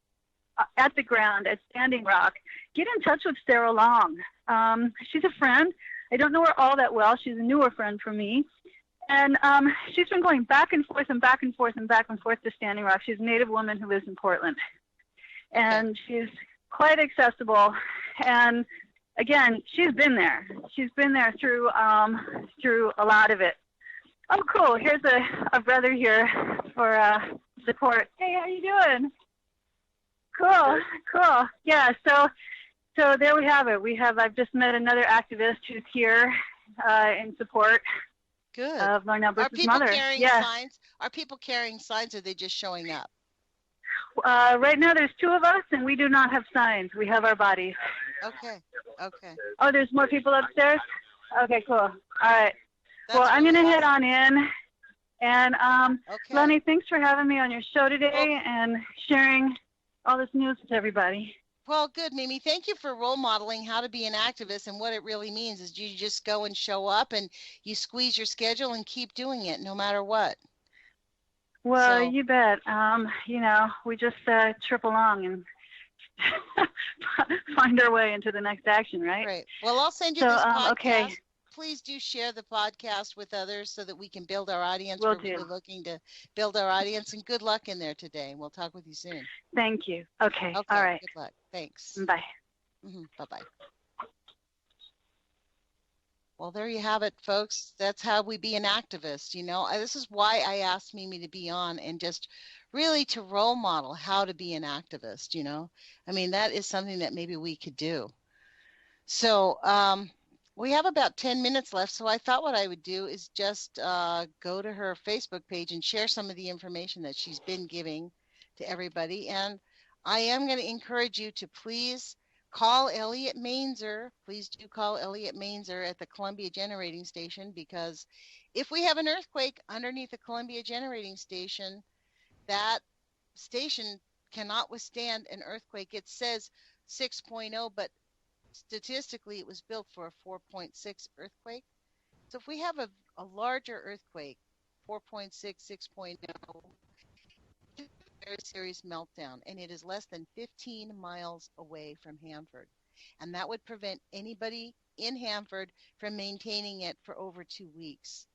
at the ground at Standing Rock, get in touch with Sarah Long. She's a friend. I don't know her all that well. She's a newer friend for me. And she's been going back and forth and back and forth and back and forth to Standing Rock. She's a Native woman who lives in Portland. And she's quite accessible. And again, she's been there. She's been there through a lot of it. Oh, cool. Here's a brother here for support. Hey, how you doing? Cool. Yeah, so there we have it. I've just met another activist who's here in support of Loretta Bruce's mother. Signs? Are people carrying signs, or are they just showing up? Right now there's 2 of us, and we do not have signs. We have our bodies. Okay. Oh, there's more people upstairs? Okay, cool. All right. I'm going to head on in. And Lonnie, thanks for having me on your show today and sharing all this news with everybody. Well, good, Mimi. Thank you for role modeling how to be an activist, and what it really means is you just go and show up and you squeeze your schedule and keep doing it no matter what. Well, you bet. We just trip along and find our way into the next action, right? Right. Well, I'll send you this podcast. Okay. Please do share the podcast with others so that we can build our audience. We're really looking to build our audience, and good luck in there today. We'll talk with you soon. Thank you. Okay. All right. Good luck. Thanks. Bye. Bye-bye. Well, there you have it, folks. That's how we be an activist. This is why I asked Mimi to be on, and just really to role model how to be an activist. I mean, that is something that maybe we could do. So, We have about 10 minutes left, so I thought what I would do is just go to her Facebook page and share some of the information that she's been giving to everybody. And I am going to encourage you to please call Elliott Mainzer. Please do call Elliott Mainzer at the Columbia Generating Station, because if we have an earthquake underneath the Columbia Generating Station, that station cannot withstand an earthquake. It says 6.0, but statistically, it was built for a 4.6 earthquake. So if we have a larger earthquake, 4.6, 6.0, it's a very serious meltdown, and it is less than 15 miles away from Hanford. And that would prevent anybody in Hanford from maintaining it for over 2 weeks.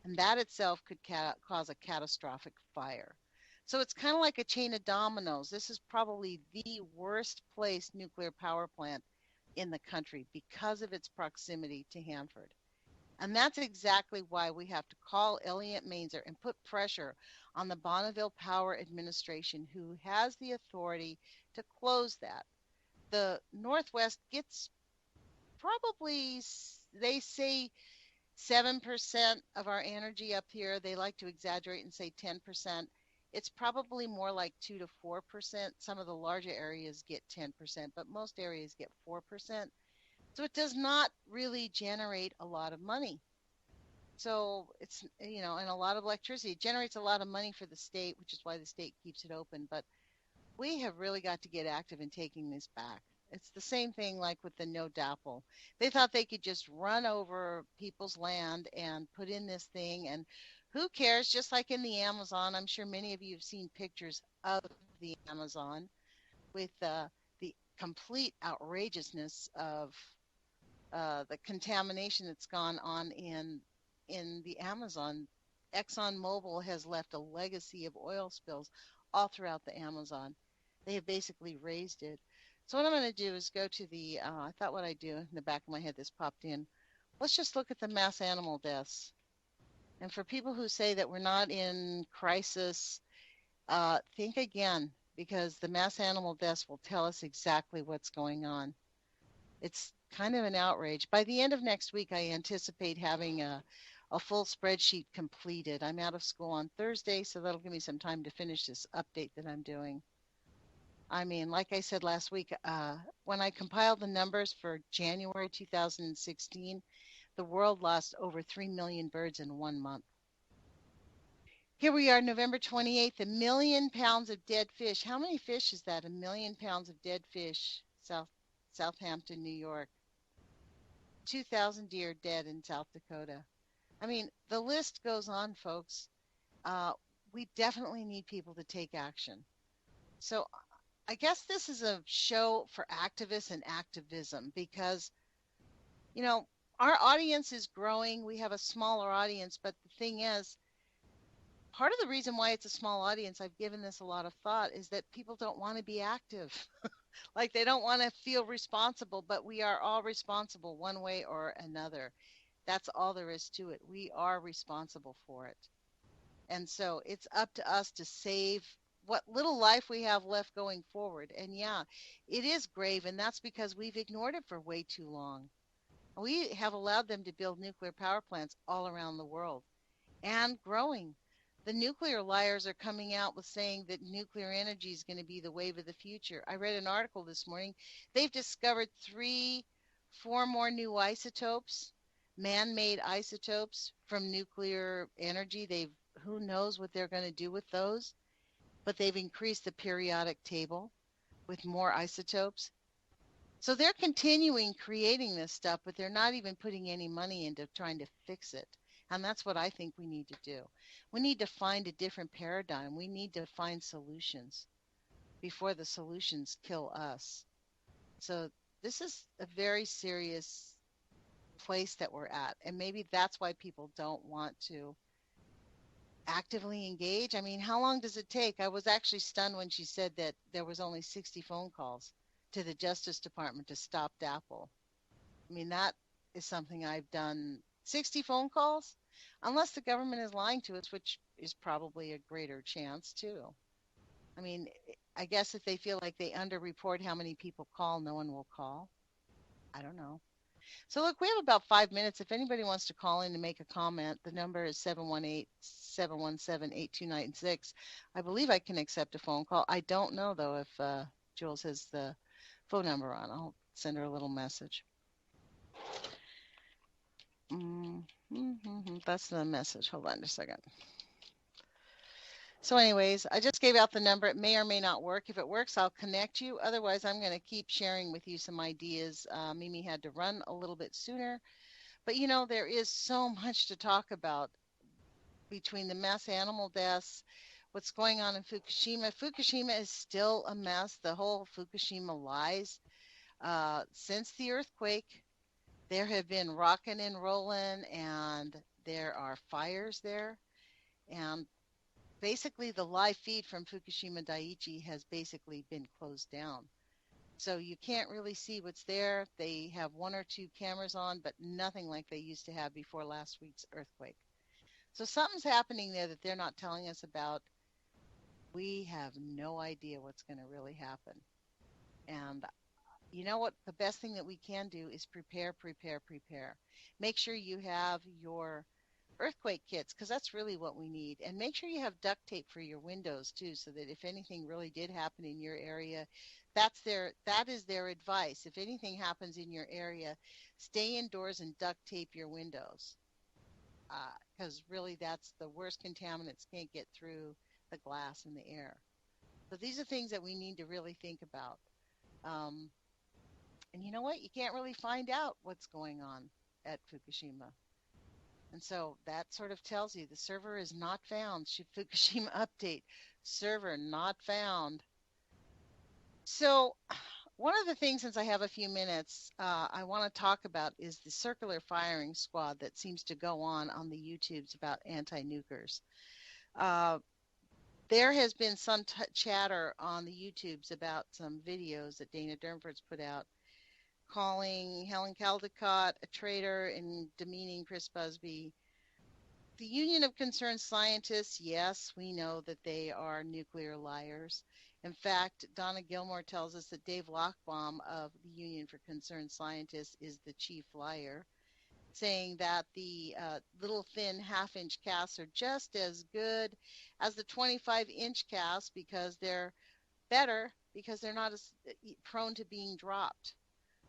And that itself could cause a catastrophic fire. So it's kind of like a chain of dominoes. This is probably the worst placed nuclear power plant in the country because of its proximity to Hanford. And that's exactly why we have to call Elliott Mainzer and put pressure on the Bonneville Power Administration, who has the authority to close that. The Northwest gets probably, they say, 7% of our energy up here. They like to exaggerate and say 10%. It's probably more like 2 to 4%. Some of the larger areas get 10%, but most areas get 4%. So it does not really generate a lot of money. So it's, and a lot of electricity. It generates a lot of money for the state, which is why the state keeps it open. But we have really got to get active in taking this back. It's the same thing like with the no DAPL. They thought they could just run over people's land and put in this thing, and who cares? Just like in the Amazon, I'm sure many of you have seen pictures of the Amazon with the complete outrageousness of the contamination that's gone on in the Amazon. ExxonMobil has left a legacy of oil spills all throughout the Amazon. They have basically raised it. So what I'm going to do is go to the, I thought what I'd do in the back of my head, this popped in. Let's just look at the mass animal deaths. And for people who say that we're not in crisis, think again, because the mass animal deaths will tell us exactly what's going on. It's kind of an outrage. By the end of next week, I anticipate having a full spreadsheet completed. I'm out of school on Thursday, so that'll give me some time to finish this update that I'm doing. I mean, like I said last week, when I compiled the numbers for January 2016, the world lost over 3 million birds in 1 month. Here we are, November 28th, 1 million pounds of dead fish. How many fish is that? 1 million pounds of dead fish, Southampton, New York. 2,000 deer dead in South Dakota. I mean, the list goes on, folks. We definitely need people to take action. So I guess this is a show for activists and activism because, our audience is growing. We have a smaller audience, but the thing is, part of the reason why it's a small audience, I've given this a lot of thought, is that people don't want to be active. Like they don't want to feel responsible, but we are all responsible one way or another. That's all there is to it. We are responsible for it. And so it's up to us to save what little life we have left going forward. And yeah, it is grave, and that's because we've ignored it for way too long. We have allowed them to build nuclear power plants all around the world and growing. The nuclear liars are coming out with saying that nuclear energy is going to be the wave of the future. I read an article this morning. They've discovered 4 more new isotopes, man-made isotopes from nuclear energy. Who knows what they're going to do with those? But they've increased the periodic table with more isotopes. So they're continuing creating this stuff, but they're not even putting any money into trying to fix it. And that's what I think we need to do. We need to find a different paradigm. We need to find solutions before the solutions kill us. So this is a very serious place that we're at. And maybe that's why people don't want to actively engage. I mean, how long does it take? I was actually stunned when she said that there was only 60 phone calls to the Justice Department to stop DAPL. I mean, that is something I've done. 60 phone calls? Unless the government is lying to us, which is probably a greater chance too. I mean, I guess if they feel like they underreport how many people call, no one will call. I don't know. So look, we have about 5 minutes. If anybody wants to call in and make a comment, the number is 718-717-8296. I believe I can accept a phone call. I don't know, though, if Jules has the phone number on. I'll send her a little message. That's the message. Hold on just a second. So anyways, I just gave out the number. It may or may not work. If it works, I'll connect you. Otherwise, I'm going to keep sharing with you some ideas. Mimi had to run a little bit sooner. But, you know, there is so much to talk about between the mass animal deaths, what's going on in Fukushima. Fukushima is still a mess. The whole Fukushima lies. Since the earthquake, there have been rocking and rolling, and there are fires there. And basically, the live feed from Fukushima Daiichi has basically been closed down. So you can't really see what's there. They have 1 or 2 cameras on, but nothing like they used to have before last week's earthquake. So something's happening there that they're not telling us about. We have no idea what's going to really happen. And you know what? The best thing that we can do is prepare. Make sure you have your earthquake kits, because that's really what we need. And make sure you have duct tape for your windows too, so that if anything really did happen in your area, that is their advice. If anything happens in your area, stay indoors and duct tape your windows, because really that's the worst. Contaminants can't get through the glass and the air. So these are things that we need to really think about. And you know what? You can't really find out what's going on at Fukushima. And so that sort of tells you the server is not found. Fukushima update, server not found. So one of the things, since I have a few minutes, I want to talk about is the circular firing squad that seems to go on the YouTubes about anti-nukers. There has been some chatter on the YouTubes about some videos that Dana Durnford's put out, calling Helen Caldicott a traitor and demeaning Chris Busby. The Union of Concerned Scientists, yes, we know that they are nuclear liars. In fact, Donna Gilmore tells us that Dave Lochbaum of the Union for Concerned Scientists is the chief liar, saying that the little thin half-inch casts are just as good as the 25-inch casts because they're better, because they're not as prone to being dropped.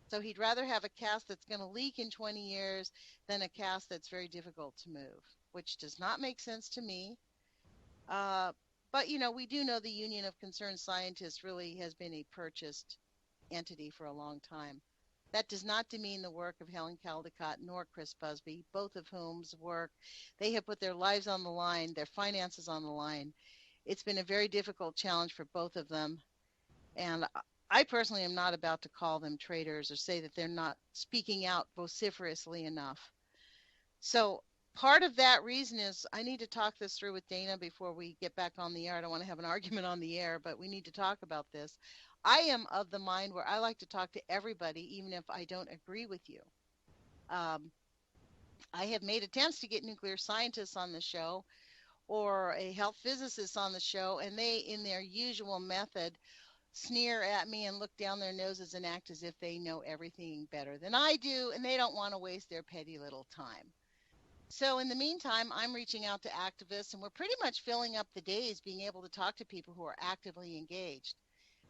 So he'd rather have a cast that's going to leak in 20 years than a cast that's very difficult to move, which does not make sense to me. But, you know, we do know the Union of Concerned Scientists really has been a purchased entity for a long time. That does not demean the work of Helen Caldicott nor Chris Busby, both of whom's work, they have put their lives on the line, their finances on the line. It's been a very difficult challenge for both of them. And I personally am not about to call them traitors or say that they're not speaking out vociferously enough. So part of that reason is I need to talk this through with Dana before we get back on the air. I don't want to have an argument on the air, but we need to talk about this. I am of the mind where I like to talk to everybody, even if I don't agree with you. I have made attempts to get nuclear scientists on the show or a health physicist on the show, and they, in their usual method, sneer at me and look down their noses and act as if they know everything better than I do, and they don't want to waste their petty little time. So in the meantime, I'm reaching out to activists, and we're pretty much filling up the days being able to talk to people who are actively engaged.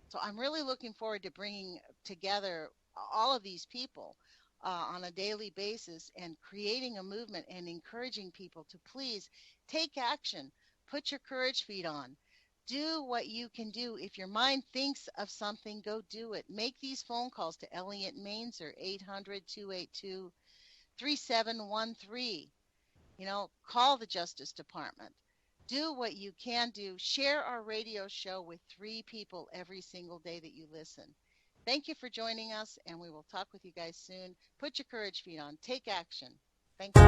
So I'm really looking forward to bringing together all of these people on a daily basis and creating a movement and encouraging people to please take action, put your courage feet on. Do what you can do. If your mind thinks of something, go do it. Make these phone calls to Elliott Mainzer, 800-282-3713. You know, call the Justice Department. Do what you can do. Share our radio show with 3 people every single day that you listen. Thank you for joining us, and we will talk with you guys soon. Put your courage feet on. Take action. Thank you.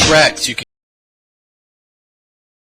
Correct. You can